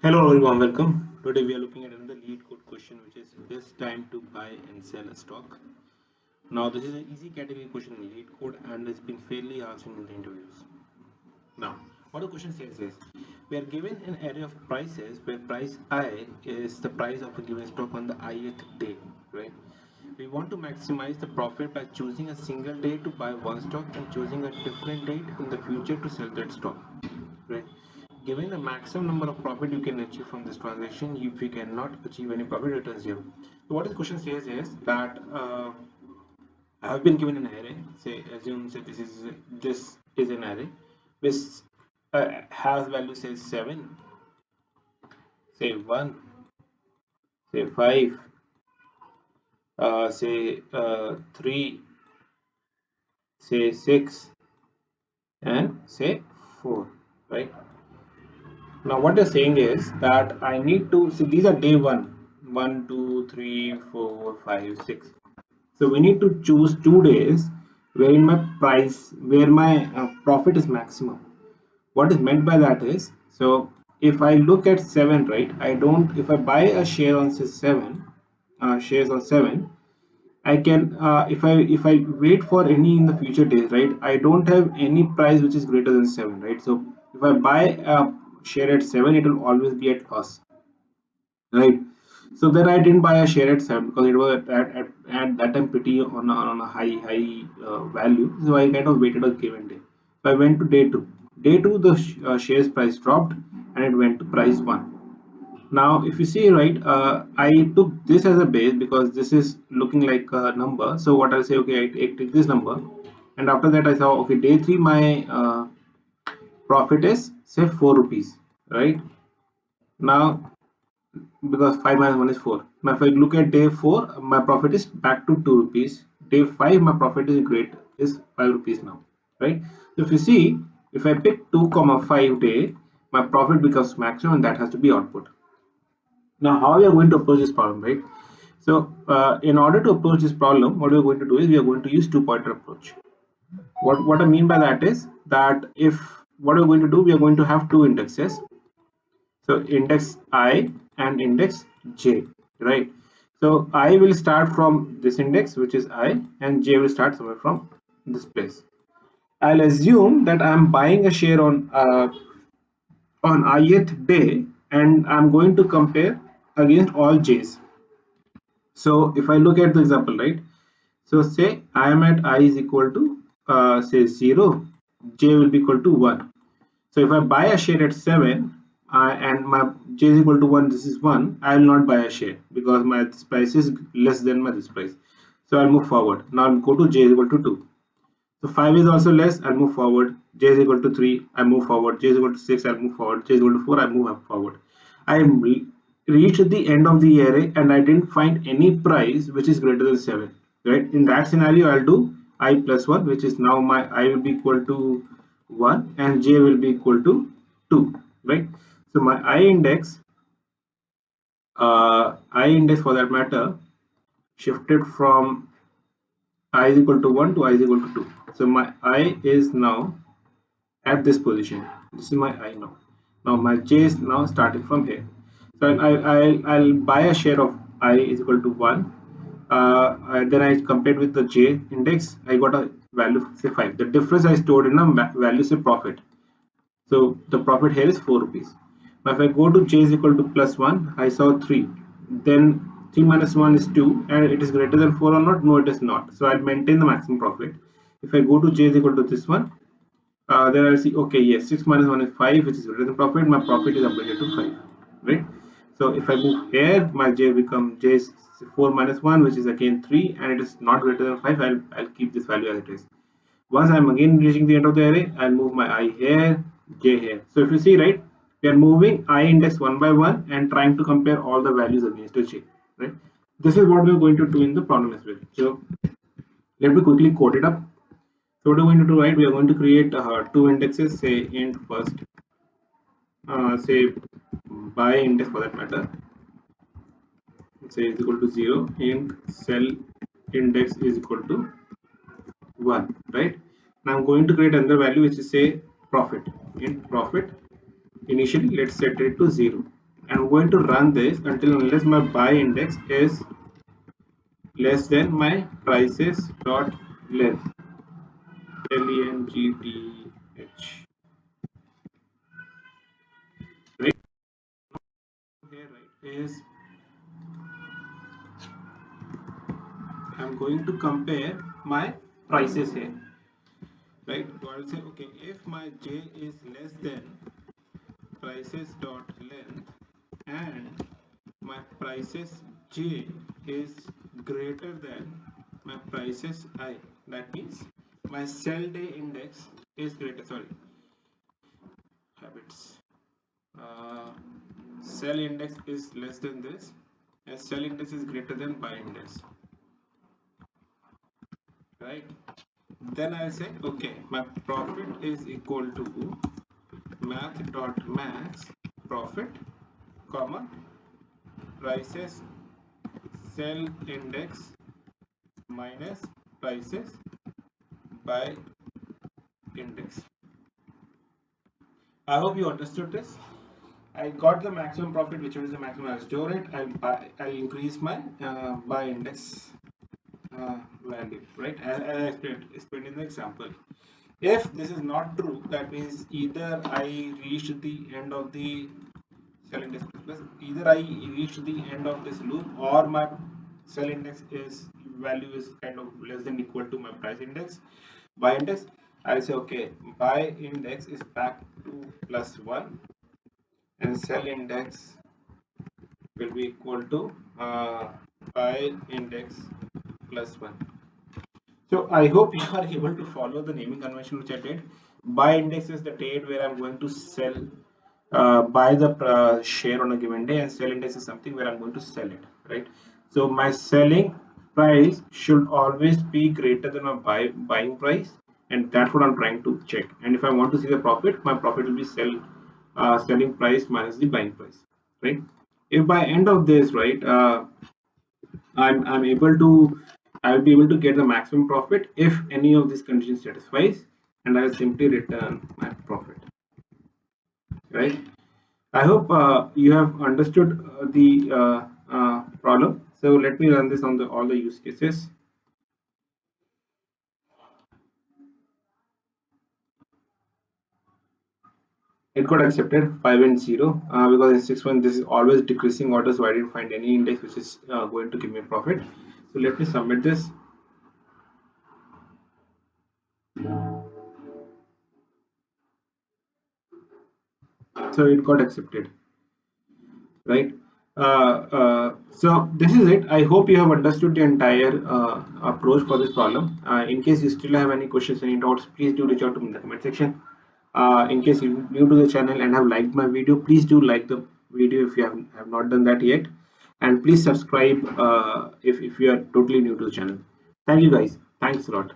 Hello everyone, welcome. Today we are looking at another lead code question, which is best time to buy and sell a stock. Now this is an easy category question in lead code and it's been fairly asked in the interviews. Now what the question says is we are given an array of prices where price I is the price of a given stock on the ith day, right? We want to maximize the profit by choosing a single day to buy one stock and choosing a different date in the future to sell that stock, right? Given the maximum number of profit you can achieve from this transaction, if you cannot achieve any profit, return zero. So what this question says is that I have been given an array. Say, assume say this is an array which has value say 7, say 1, say 5, say 3, say 6, and say 4, right? Now what they're saying is that I need to see these are day one, 1, 2, 3, 4, 5, 6. So we need to choose 2 days where my profit is maximum. What is meant by that is, so if I look at 7, right? I don't, if I buy a share on say 7, shares on 7, I can if I wait for any in the future days, right? I don't have any price which is greater than 7, right? So if I buy a share at 7, it will always be at loss, right? So then I didn't buy a share at 7 because it was at that time pretty on a high value. So I kind of waited a given day. So I went to day 2. Day 2 the shares price dropped and it went to price 1. Now, if you see, right, I took this as a base because this is looking like a number. So what I'll say, okay, I take this number, and after that I saw, okay, day 3 my profit is say 4 rupees, right? Now, because 5 minus 1 is 4. Now, if I look at day 4, my profit is back to 2 rupees. Day 5, my profit is 5 rupees now, right? So if you see, if I pick 2 comma 5 day, my profit becomes maximum, and that has to be output. Now, how we are going to approach this problem, right? So, in order to approach this problem, what we are going to do is we are going to use two-pointer approach. What I mean by that is that if what we're going to do, we are going to have two indexes. So, index I and index J, right? So, I will start from this index, which is I, and J will start somewhere from this place. I'll assume that I'm buying a share on ith day, and I'm going to compare against all J's. So if I look at the example, right? So say I am at I is equal to say 0, J will be equal to 1. So if I buy a share at 7 and my J is equal to 1, this is 1, I will not buy a share because my this price is less than my this price. So I'll move forward. Now I'll go to J is equal to 2. So 5 is also less, I'll move forward. J is equal to 3, I move forward. J is equal to 6, I'll move forward. J is equal to 4, I move forward. I reached the end of the array and I didn't find any price which is greater than 7. Right? In that scenario, I'll do I plus 1, which is now my I will be equal to 1 and J will be equal to 2. Right? So my I index for that matter shifted from I is equal to 1 to I is equal to 2. So my I is now at this position. This is my I now. Now my J is now starting from here. So I'll buy a share of I is equal to 1. Then I compared with the J index. I got a value say 5. The difference I stored in a value say profit. So the profit here is 4 rupees. Now if I go to J is equal to plus 1, I saw 3. Then 3 minus 1 is 2 and it is greater than 4 or not? No, it is not. So I'll maintain the maximum profit. If I go to J is equal to this one, then I'll see, okay, yes, 6 minus 1 is 5, which is greater than profit. My profit is updated to 5, right? So if I move here, my J become J is 4 minus 1, which is again 3, and it is not greater than 5. I'll keep this value as it is. Once I'm again reaching the end of the array, I'll move my I here, J here. So if you see, right, we are moving I index one by one and trying to compare all the values against the J, right? This is what we're going to do in the problem as well. So let me quickly code it up. So what are we going to do, right? We are going to create two indexes, say int first, say by index for that matter, say is equal to 0, int cell index is equal to 1, right? Now I'm going to create another value which is say profit. Int profit, initially let's set it to 0. I'm going to run this until unless my buy index is less than my prices dot length, length, right? Here, right, is I'm going to compare my prices here, right? So I'll say, okay, if my j is less than prices dot length and my prices j is greater than my prices I, that means my sell day index is greater, sorry, habits, uh, sell index is less than this and sell index is greater than buy index, right? Then I'll say, okay, my profit is equal to math dot max profit comma prices sell index minus prices by index. I hope you understood this. I got the maximum profit, whichever is the maximum, I'll store it. I'll increase my buy index value, right? As I explained in the example. If this is not true, that means either I reached the end of the sell index plus, either I reached the end of this loop, or my sell index is value is kind of less than equal to my price index, buy index. I'll say, okay, buy index is back to plus 1 and sell index will be equal to buy index plus 1. So I hope you are able to follow the naming convention which I did. Buy index is the date where I'm going to sell, buy the share on a given day, and sell index is something where I'm going to sell it, right? So my selling price should always be greater than my buying price, and that's what I'm trying to check. And if I want to see the profit, my profit will be selling price minus the buying price, right? If by end of this, right, I'm able to, I'll be able to get the maximum profit if any of these conditions satisfies, and I'll simply return my profit, right? I hope you have understood the problem. So let me run this on the all the use cases. It got accepted 5 and 0 because in 6 1 this is always decreasing order, so I didn't find any index which is going to give me a profit. So let me submit this. So it got accepted, right? So this is it. I hope you have understood the entire approach for this problem. In case you still have any questions, any doubts, please do reach out to me in the comment section. In case you're new to the channel and have liked my video, please do like the video if you have not done that yet, and please subscribe if you are totally new to the channel. Thank you guys. Thanks a lot.